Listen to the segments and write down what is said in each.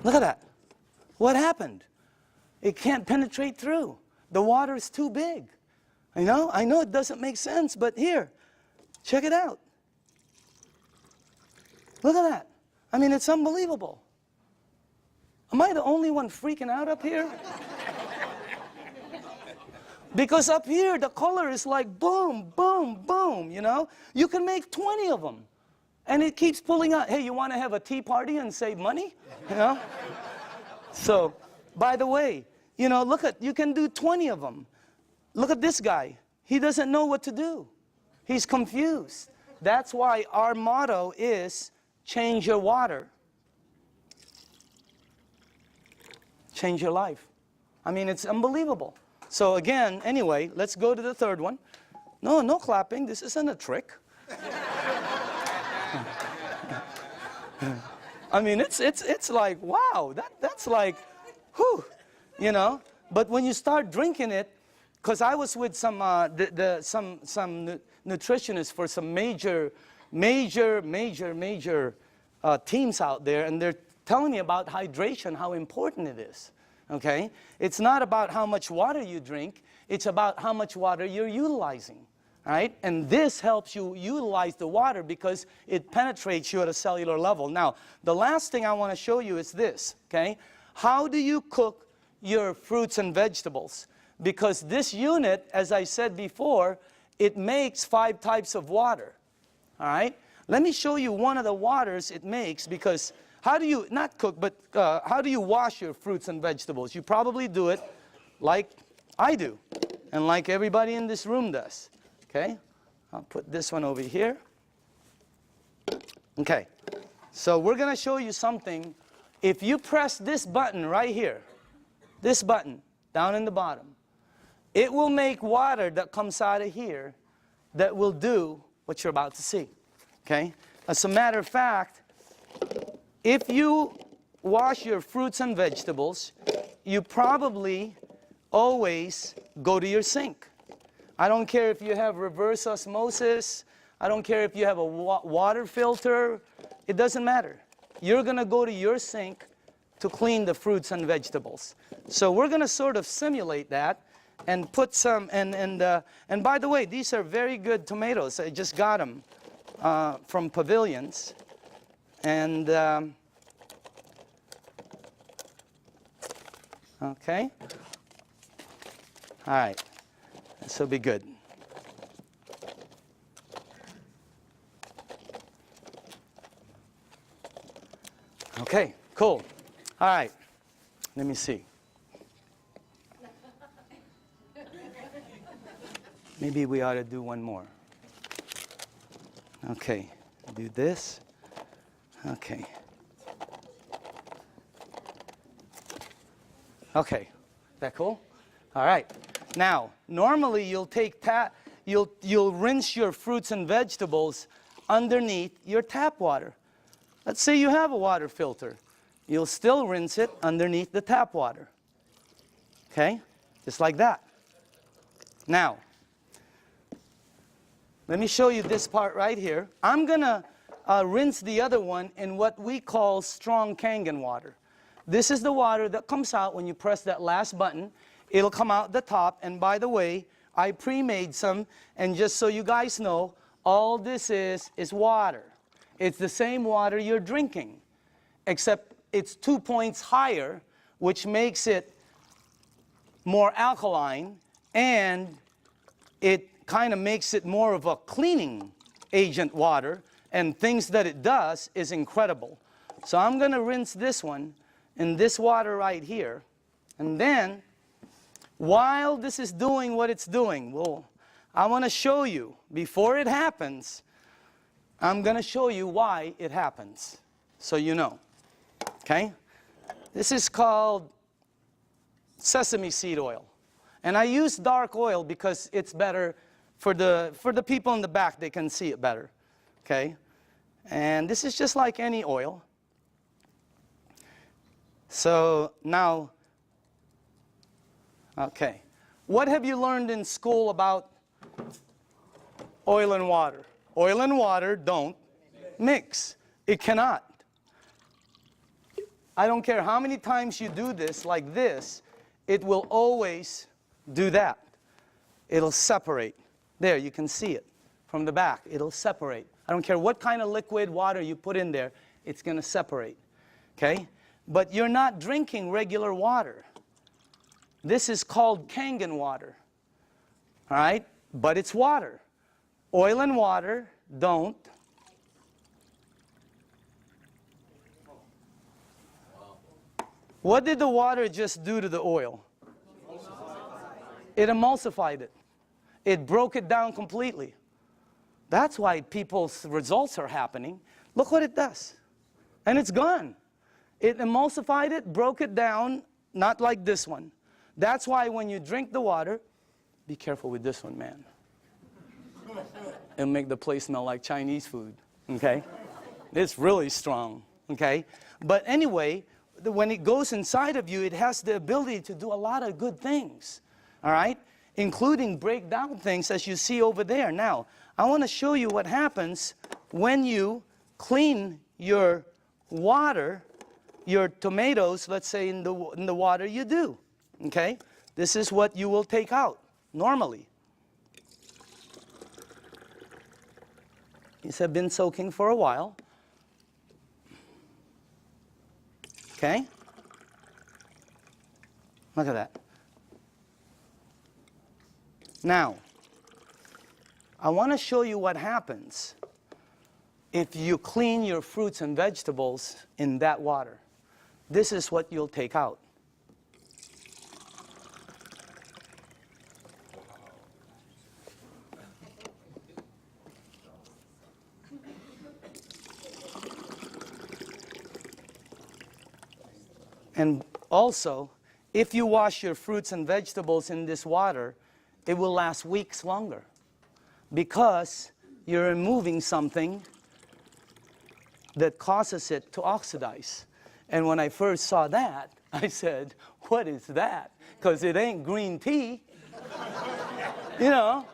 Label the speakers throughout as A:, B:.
A: Look at that. What happened? It can't penetrate through. The water is too big. I know it doesn't make sense, but here, check it out. Look at that. I mean, it's unbelievable. Am I the only one freaking out up here? Because up here, the color is like boom, boom, boom, you know? You can make 20 of them. And it keeps pulling out. Hey, you want to have a tea party and save money? You know? So, by the way, you know, look at, you can do 20 of them. Look at this guy. He doesn't know what to do. He's confused. That's why our motto is change your water. Change your life. I mean, it's unbelievable. So again, anyway, let's go to the third one. No clapping. This isn't a trick. I mean, it's like, wow, that's like, whew, you know. But when you start drinking it, because I was with some nutritionists for some major teams out there, and they're telling me about hydration, how important it is. Okay, it's not about how much water you drink; it's about how much water you're utilizing. Right? And this helps you utilize the water because it penetrates you at a cellular level. Now, the last thing I want to show you is this, okay? How do you cook your fruits and vegetables? Because this unit, as I said before, it makes 5 types of water, all right? Let me show you one of the waters it makes, because how do you, not cook, but how do you wash your fruits and vegetables? You probably do it like I do, and like everybody in this room does. Okay, I'll put this one over here. Okay, so we're going to show you something. If you press this button right here, this button down in the bottom, it will make water that comes out of here that will do what you're about to see. Okay, as a matter of fact, if you wash your fruits and vegetables, you probably always go to your sink. I don't care if you have reverse osmosis. I don't care if you have a water filter. It doesn't matter. You're going to go to your sink to clean the fruits and vegetables. So we're going to sort of simulate that and put some, and by the way, these are very good tomatoes. I just got them from Pavilions. And, okay. All right. This will be good. Okay, cool. All right, let me see. Maybe we ought to do one more. Okay, do this. Okay. Okay, is that cool? All right. Now, normally you'll take you'll rinse your fruits and vegetables underneath your tap water. Let's say you have a water filter. You'll still rinse it underneath the tap water. Okay? Just like that. Now, let me show you this part right here. I'm going to rinse the other one in what we call strong Kangen water. This is the water that comes out when you press that last button. It'll come out the top, and by the way, I pre-made some, and just so you guys know, all this is water. It's the same water you're drinking, except it's 2 points higher, which makes it more alkaline, and it kind of makes it more of a cleaning agent water, and things that it does is incredible. So I'm going to rinse this one in this water right here, and then while this is doing what it's doing, well, I want to show you, before it happens, I'm going to show you why it happens, so you know. Okay? This is called sesame seed oil. And I use dark oil because it's better for the people in the back, they can see it better. Okay? And this is just like any oil. So now, okay. What have you learned in school about oil and water? Oil and water don't mix. It cannot. I don't care how many times you do this like this, it will always do that. It'll separate. There, you can see it from the back. It'll separate. I don't care what kind of liquid water you put in there, it's going to separate. Okay? But you're not drinking regular water. This is called Kangen water. All right? But it's water. Oil and water don't. What did the water just do to the oil? It emulsified it. It broke it down completely. That's why people's results are happening. Look what it does. And it's gone. It emulsified it, broke it down, not like this one. That's why when you drink the water, be careful with this one, man. It'll make the place smell like Chinese food, okay? It's really strong, okay? But anyway, when it goes inside of you, it has the ability to do a lot of good things, all right? Including break down things as you see over there. Now, I want to show you what happens when you clean your water, your tomatoes, let's say in the water you do, okay? This is what you will take out normally. These have been soaking for a while. Okay? Look at that. Now, I want to show you what happens if you clean your fruits and vegetables in that water. This is what you'll take out. And also, if you wash your fruits and vegetables in this water, it will last weeks longer because you're removing something that causes it to oxidize. And when I first saw that, I said, what is that? Because it ain't green tea. You know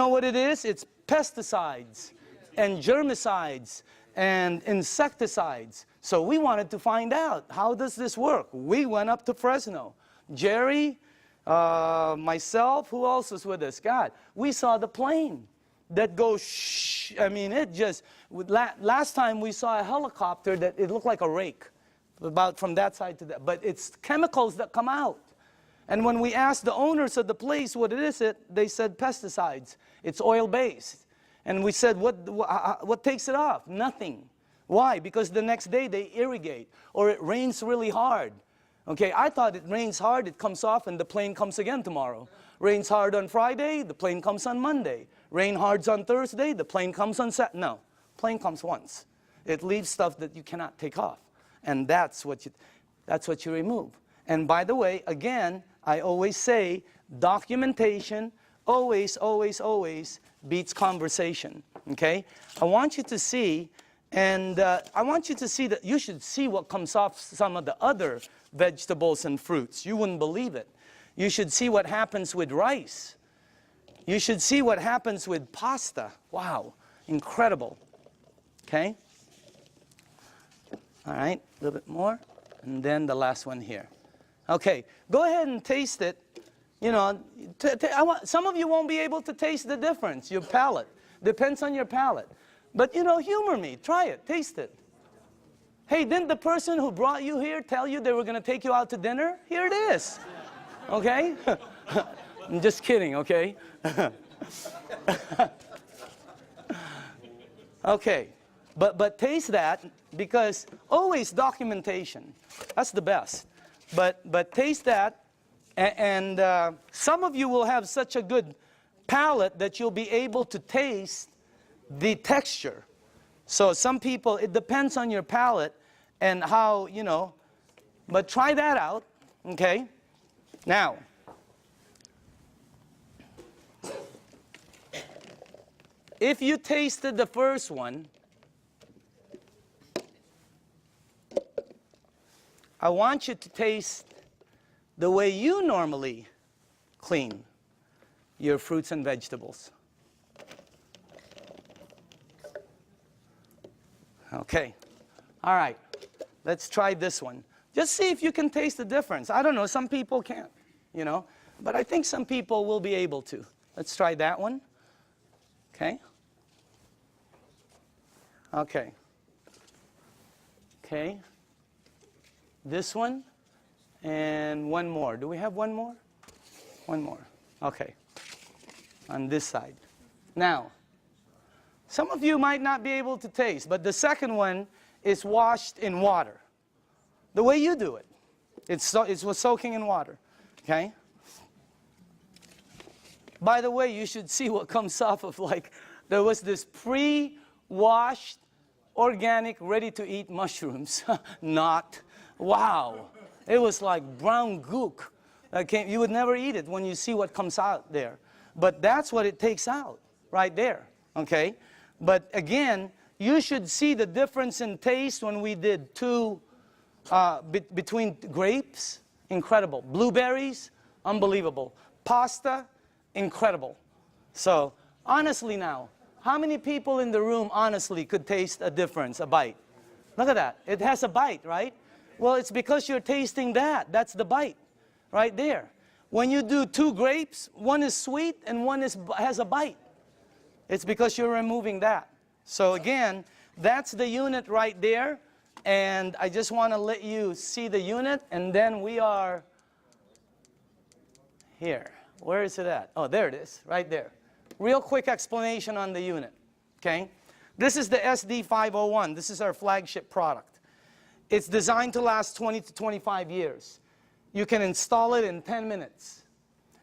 A: what it is? It's pesticides and germicides and insecticides. So we wanted to find out, how does this work? We went up to Fresno. Jerry, myself, who else was with us? God, we saw the plane that goes shh. I mean, it just, last time we saw a helicopter that it looked like a rake, about from that side to that. But it's chemicals that come out. And when we asked the owners of the place what it is, they said pesticides. It's oil-based. And we said, what takes it off? Nothing. Why? Because the next day they irrigate, or it rains really hard. Okay, I thought it rains hard, it comes off, and the plane comes again tomorrow. Rains hard on Friday, the plane comes on Monday. Rain hard on Thursday, the plane comes on Saturday. No, plane comes once. It leaves stuff that you cannot take off. And that's what you remove. And by the way, again, I always say, documentation always, always, always beats conversation. Okay? I want you to see, and I want you to see that you should see what comes off some of the other vegetables and fruits. You wouldn't believe it. You should see what happens with rice. You should see what happens with pasta. Wow, incredible. Okay? All right, a little bit more. And then the last one here. Okay, go ahead and taste it. You know, some of you won't be able to taste the difference, your palate. Depends on your palate. But, you know, humor me. Try it. Taste it. Hey, didn't the person who brought you here tell you they were going to take you out to dinner? Here it is. Okay? I'm just kidding, okay? Okay. But taste that, because always documentation. That's the best. But taste that, and some of you will have such a good palate that you'll be able to taste the texture. So some people, it depends on your palate and how, you know, but try that out, okay? Now, if you tasted the first one, I want you to taste the way you normally clean your fruits and vegetables. Okay. All right. Let's try this one. Just see if you can taste the difference. I don't know, some people can't, you know, but I think some people will be able to. Let's try that one. Okay. Okay. Okay. This one and one more. Do we have one more? One more. Okay. On this side. Now, some of you might not be able to taste, but the second one is washed in water. The way you do it. It was soaking in water. Okay? By the way, you should see what comes off of, like, there was this pre-washed, organic, ready-to-eat mushrooms. Not. Wow. It was like brown gook. You would never eat it when you see what comes out there. But that's what it takes out, right there. Okay? But again, you should see the difference in taste when we did between grapes, incredible. Blueberries, unbelievable. Pasta, incredible. So, honestly now, how many people in the room honestly could taste a difference, a bite? Look at that. It has a bite, right? Well, it's because you're tasting that. That's the bite, right there. When you do 2 grapes, one is sweet and one has a bite. It's because you're removing that. So again, that's the unit right there. And I just want to let you see the unit, and then we are here. Where is it at? Oh, there it is, right there. Real quick explanation on the unit, okay? This is the SD501. This is our flagship product. It's designed to last 20 to 25 years. You can install it in 10 minutes.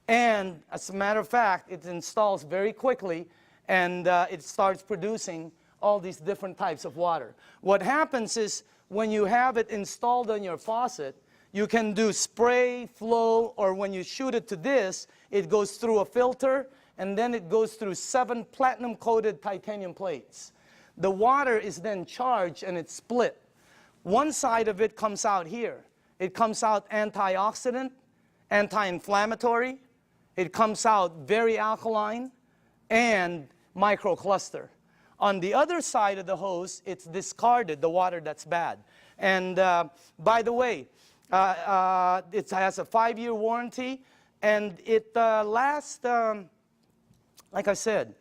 A: And as a matter of fact, it installs very quickly, and it starts producing all these different types of water. What happens is when you have it installed on your faucet, you can do spray, flow, or when you shoot it to this, it goes through a filter, and then it goes through 7 platinum-coated titanium plates. The water is then charged and it's split. One side of it comes out here. It comes out antioxidant, anti-inflammatory. It comes out very alkaline and microcluster. On the other side of the hose, it's discarded, the water that's bad. And by the way, it has a 5-year warranty, and it lasts, like I said,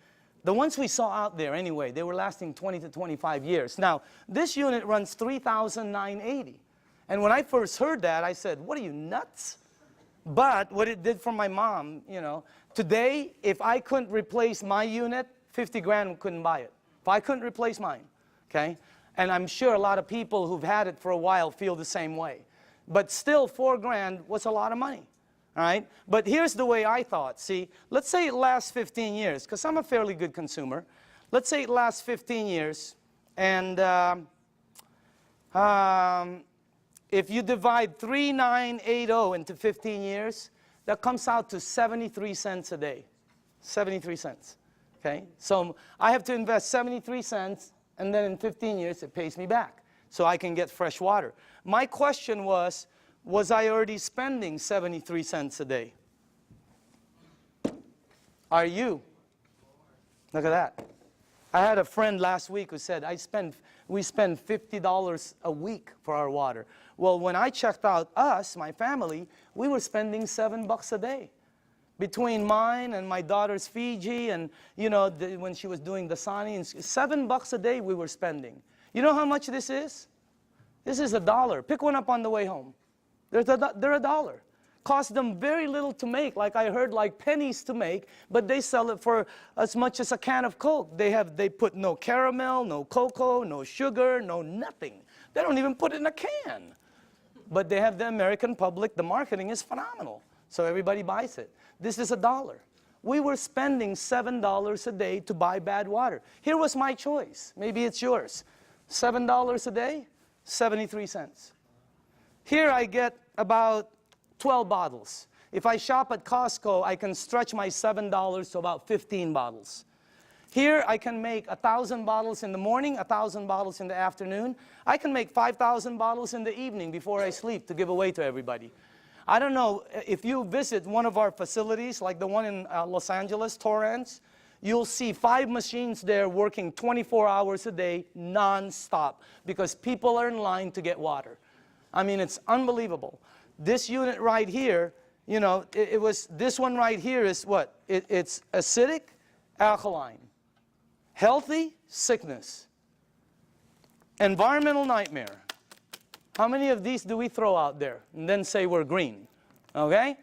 A: the ones we saw out there anyway, they were lasting 20 to 25 years. Now, this unit runs $3,980. And when I first heard that, I said, what are you, nuts? But what it did for my mom, you know, today, if I couldn't replace my unit, 50 grand couldn't buy it. If I couldn't replace mine, okay? And I'm sure a lot of people who've had it for a while feel the same way. But still, 4 grand was a lot of money, all right? But here's the way I thought. See, let's say it lasts 15 years, because I'm a fairly good consumer. Let's say it lasts 15 years, and if you divide 3,980 into 15 years, that comes out to 73 cents a day. 73 cents. Okay? So I have to invest 73 cents, and then in 15 years it pays me back. So I can get fresh water. My question was I already spending 73 cents a day? Are you? Look at that. I had a friend last week who said, we spend $50 a week for our water. Well, when I checked out us, my family, we were spending $7 a day. Between mine and my daughter's Fiji and, you know, when she was doing the Sani, $7 a day we were spending. You know how much this is? This is $1. Pick one up on the way home. They're $1. Cost them very little to make, like I heard, like pennies to make, but they sell it for as much as a can of Coke. They put no caramel, no cocoa, no sugar, no nothing. They don't even put it in a can. But they have the American public, the marketing is phenomenal. So everybody buys it. This is $1. We were spending $7 a day to buy bad water. Here was my choice. Maybe it's yours. $7 a day, 73 cents. Here I get about 12 bottles. If I shop at Costco, I can stretch my $7 to about 15 bottles. Here I can make 1,000 bottles in the morning, 1,000 bottles in the afternoon. I can make 5,000 bottles in the evening before I sleep to give away to everybody. I don't know, if you visit one of our facilities, like the one in Los Angeles, Torrance, you'll see 5 machines there working 24 hours a day, non-stop, because people are in line to get water. I mean, it's unbelievable. This unit right here, you know, it was, this one right here is what? It's acidic, alkaline. Healthy, sickness. Environmental nightmare. How many of these do we throw out there and then say we're green? Okay?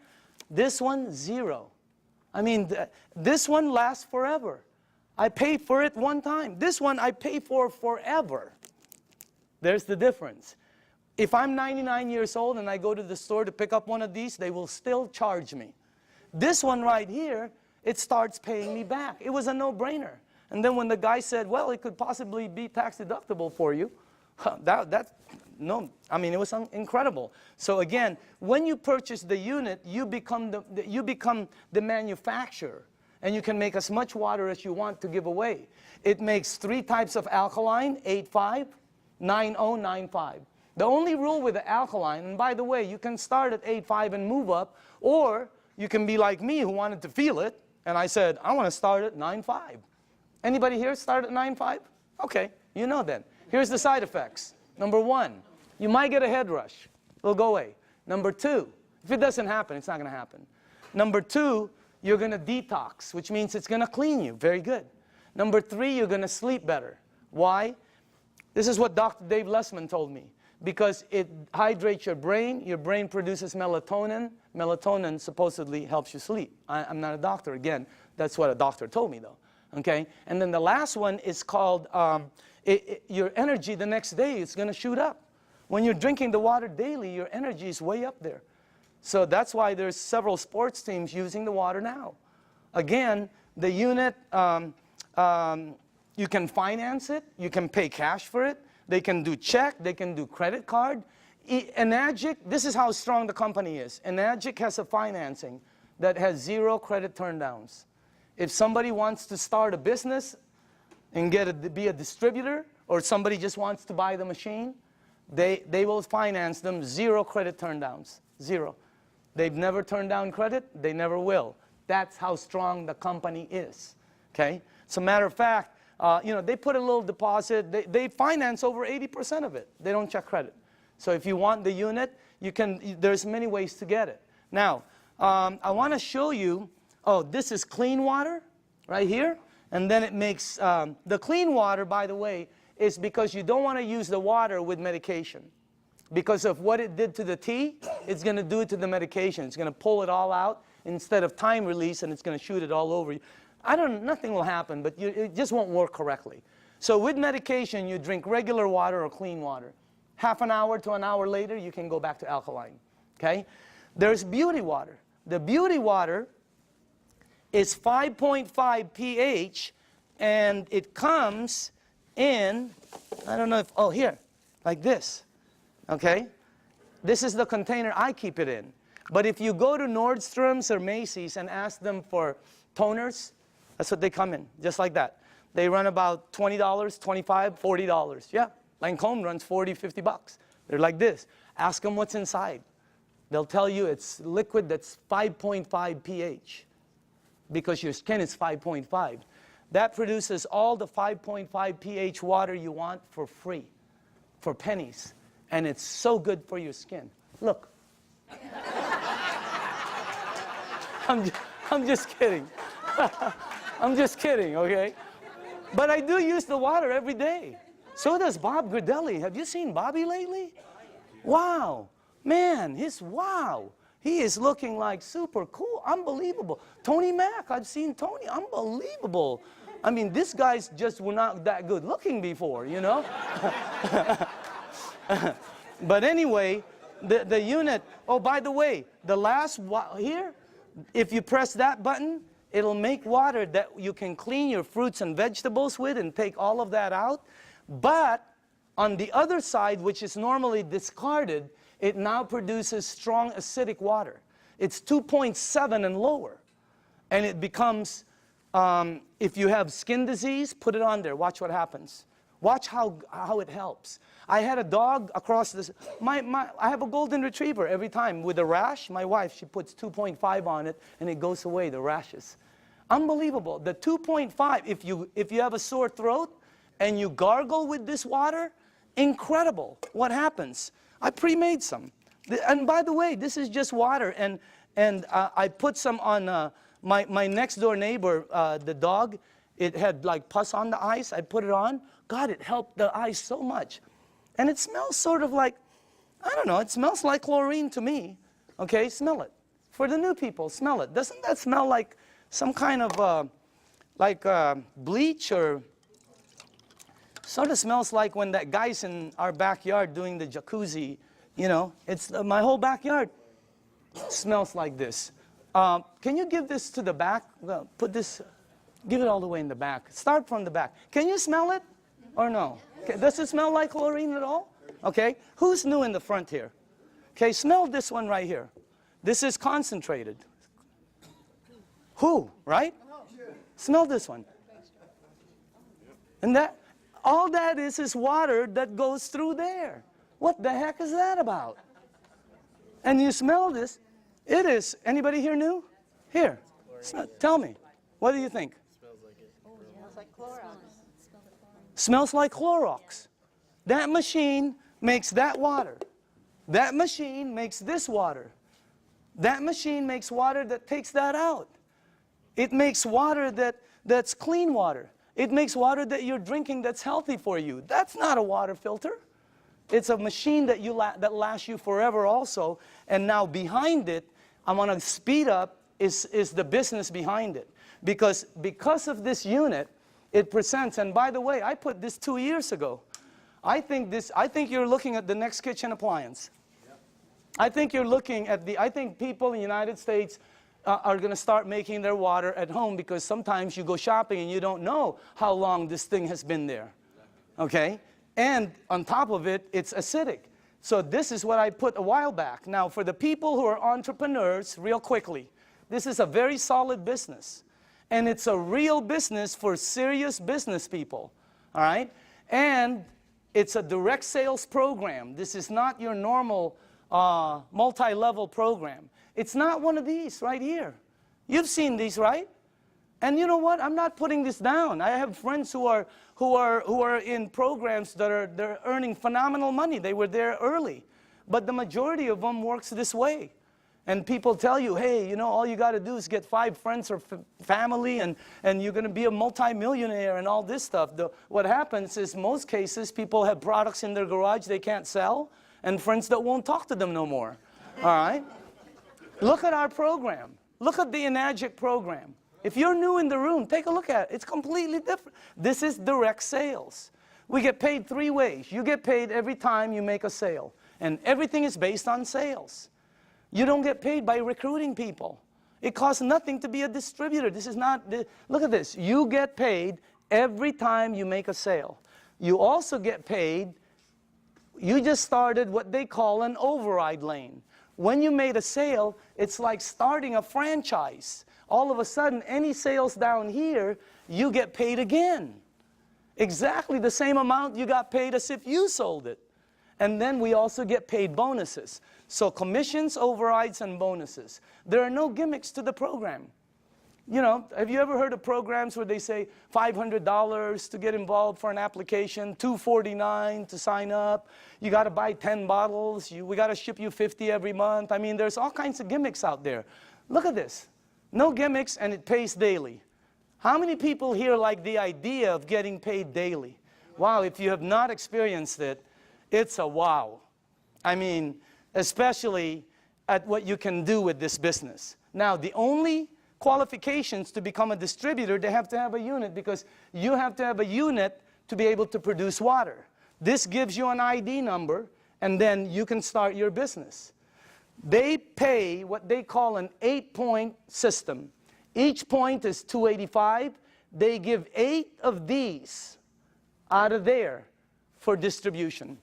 A: This one, 0. I mean, this one lasts forever. I pay for it one time. This one I pay for forever. There's the difference. If I'm 99 years old and I go to the store to pick up one of these, they will still charge me. This one right here, it starts paying me back. It was a no-brainer. And then when the guy said, well, it could possibly be tax deductible for you, no, I mean, it was incredible. So again, when you purchase the unit, you become the manufacturer. And you can make as much water as you want to give away. It makes 3 types of alkaline, 8.5, 9.0, 9.5. The only rule with the alkaline, and by the way, you can start at 8.5 and move up, or you can be like me who wanted to feel it, and I said, I want to start at 9.5. Anybody here start at 9.5? Okay, you know then. Here's the side effects. Number 1, you might get a head rush. It'll go away. Number 2, if it doesn't happen, it's not going to happen. Number 2, you're going to detox, which means it's going to clean you. Very good. Number 3, you're going to sleep better. Why? This is what Dr. Dave Lessman told me. Because it hydrates your brain produces melatonin. Melatonin supposedly helps you sleep. I'm not a doctor, again. That's what a doctor told me, though. Okay? And then the last one is called, your energy the next day is going to shoot up. When you're drinking the water daily, your energy is way up there. So that's why there's several sports teams using the water now. Again, the unit, you can finance it. You can pay cash for it. They can do check. They can do credit card. Enagic, this is how strong the company is. Enagic has a financing that has 0 credit turndowns. If somebody wants to start a business and be a distributor, or somebody just wants to buy the machine, they will finance them 0 credit turndowns. 0. They've never turned down credit. They never will. That's how strong the company is. Okay? As a matter of fact, you know, they put a little deposit. They finance over 80% of it. They don't check credit. So if you want the unit, you can. There's many ways to get it. Now, I want to show you. Oh, this is clean water right here. And then it makes, the clean water, by the way, is because you don't want to use the water with medication. Because of what it did to the tea, it's going to do it to the medication. It's going to pull it all out instead of time release, and it's going to shoot it all over you. Nothing will happen, but it just won't work correctly. So with medication, you drink regular water or clean water. Half an hour to an hour later, you can go back to alkaline. Okay? There's beauty water. The beauty water is 5.5 pH, and it comes in, I don't know if, oh, here, like this. Okay? This is the container I keep it in. But if you go to Nordstrom's or Macy's and ask them for toners, that's what they come in, just like that. They run about $20, $25, $40. Yeah, Lancome runs 40, 50 bucks. They're like this. Ask them what's inside. They'll tell you it's liquid that's 5.5 pH because your skin is 5.5. That produces all the 5.5 pH water you want for free, for pennies. And it's so good for your skin. Look. I'm just kidding. I'm just kidding, okay? But I do use the water every day. So does Bob Gridelli. Have you seen Bobby lately? Wow. Man, wow. He is looking like super cool. Unbelievable. Tony Mack, I've seen Tony. Unbelievable. I mean, these guys just were not that good looking before, you know? But anyway, the unit, oh, by the way, the last here, if you press that button, it'll make water that you can clean your fruits and vegetables with and take all of that out. But on the other side, which is normally discarded, it now produces strong acidic water. It's 2.7 and lower. And it becomes, if you have skin disease, put it on there. Watch what happens. Watch how it helps. I had a dog across this. I have a golden retriever every time with a rash. My wife, she puts 2.5 on it, and it goes away, the rashes. Unbelievable. The 2.5, if you have a sore throat and you gargle with this water, incredible. What happens? I pre-made some. And by the way, this is just water. And I put some on my next door neighbor, the dog. It had like pus on the ice. I put it on. God, it helped the ice so much. And it smells sort of like, I don't know, it smells like chlorine to me. Okay, smell it. For the new people, smell it. Doesn't that smell like some kind of bleach, or sort of smells like when that guy's in our backyard doing the jacuzzi, you know? It's my whole backyard smells like this. Can you give this to the back? Well, put this, give it all the way in the back. Start from the back. Can you smell it or no? Okay. Does it smell like chlorine at all? Okay, who's new in the front here? Okay, smell this one right here. This is concentrated. Who, right? Smell this one. And that, all that is water that goes through there. What the heck is that about? And you smell this. It is, anybody here new? Here, tell me. What do you think?
B: Smells like it. Oh, yeah. Smells like Clorox.
A: Smells like Clorox. That machine makes that water. That machine makes this water. That machine makes water that takes that out. It makes water that's clean water. It makes water that you're drinking that's healthy for you. That's not a water filter. It's a machine that that lasts you forever also. And now behind it, I want to speed up, is the business behind it. Because of this unit, it presents, and by the way, I put this 2 years ago. I think you're looking at the next kitchen appliance. Yep. I think you're looking at I think people in the United States are going to start making their water at home, because sometimes you go shopping and you don't know how long this thing has been there. Okay? And on top of it, it's acidic. So this is what I put a while back. Now, for the people who are entrepreneurs, real quickly, this is a very solid business. And it's a real business for serious business people. All right? And it's a direct sales program. This is not your normal multi-level program. It's not one of these right here. You've seen these, right? And you know what? I'm not putting this down. I have friends who are in programs they're earning phenomenal money. They were there early. But the majority of them works this way. And people tell you, hey, you know, all you got to do is get 5 friends or family, and you're going to be a multimillionaire and all this stuff. What happens is, most cases, people have products in their garage they can't sell, and friends that won't talk to them no more. All right? Look at our program. Look at the Enagic program. If you're new in the room, take a look at it. It's completely different. This is direct sales. We get paid 3 ways. You get paid every time you make a sale, and everything is based on sales. You don't get paid by recruiting people. It costs nothing to be a distributor. This is not, look at this. You get paid every time you make a sale. You also get paid, you just started what they call an override lane. When you made a sale, it's like starting a franchise. All of a sudden, any sales down here, you get paid again. Exactly the same amount you got paid as if you sold it. And then we also get paid bonuses. So commissions, overrides, and bonuses. There are no gimmicks to the program. You know, have you ever heard of programs where they say $500 to get involved for an application, $249 to sign up, you got to buy 10 bottles, we got to ship you 50 every month. I mean, there's all kinds of gimmicks out there. Look at this. No gimmicks, and it pays daily. How many people here like the idea of getting paid daily? Wow, if you have not experienced it, it's a wow. I mean, especially at what you can do with this business. Now, the only qualifications to become a distributor, they have to have a unit, because you have to have a unit to be able to produce water. This gives you an ID number, and then you can start your business. They pay what they call an 8-point system. Each point is $285. They give 8 of these out of there for distribution.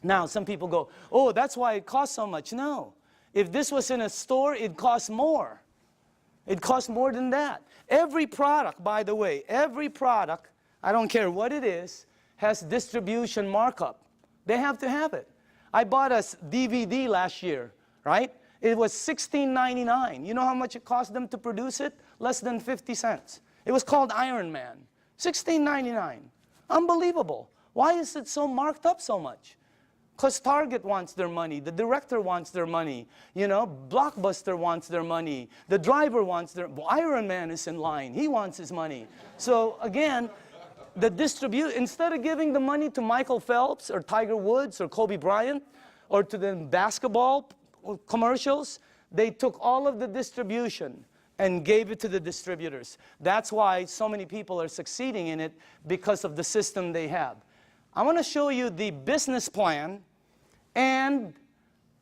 A: Now, some people go, oh, that's why it costs so much. No. If this was in a store, it costs more. It costs more than that. Every product, by the way, every product, I don't care what it is, has distribution markup. They have to have it. I bought a DVD last year, right? It was $16.99. You know how much it cost them to produce it? Less than 50 cents. It was called Iron Man. $16.99. Unbelievable. Why is it so marked up so much? Because Target wants their money, the director wants their money, you know, Blockbuster wants their money, the driver wants their, Iron Man is in line, he wants his money. So again, instead of giving the money to Michael Phelps or Tiger Woods or Kobe Bryant or to the basketball commercials, they took all of the distribution and gave it to the distributors. That's why so many people are succeeding in it, because of the system they have. I want to show you the business plan and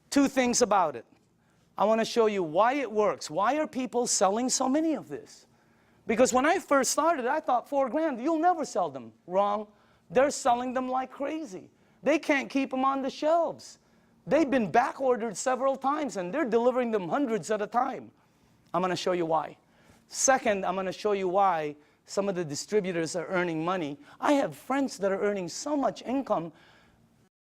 A: two things about it. I want to show you why it works. Why are people selling so many of this? Because when I first started, I thought $4 grand, you'll never sell them. Wrong. They're selling them like crazy. They can't keep them on the shelves. They've been back ordered several times and they're delivering them hundreds at a time. I'm going to show you why. Second, I'm going to show you why some of the distributors are earning money. I have friends that are earning so much income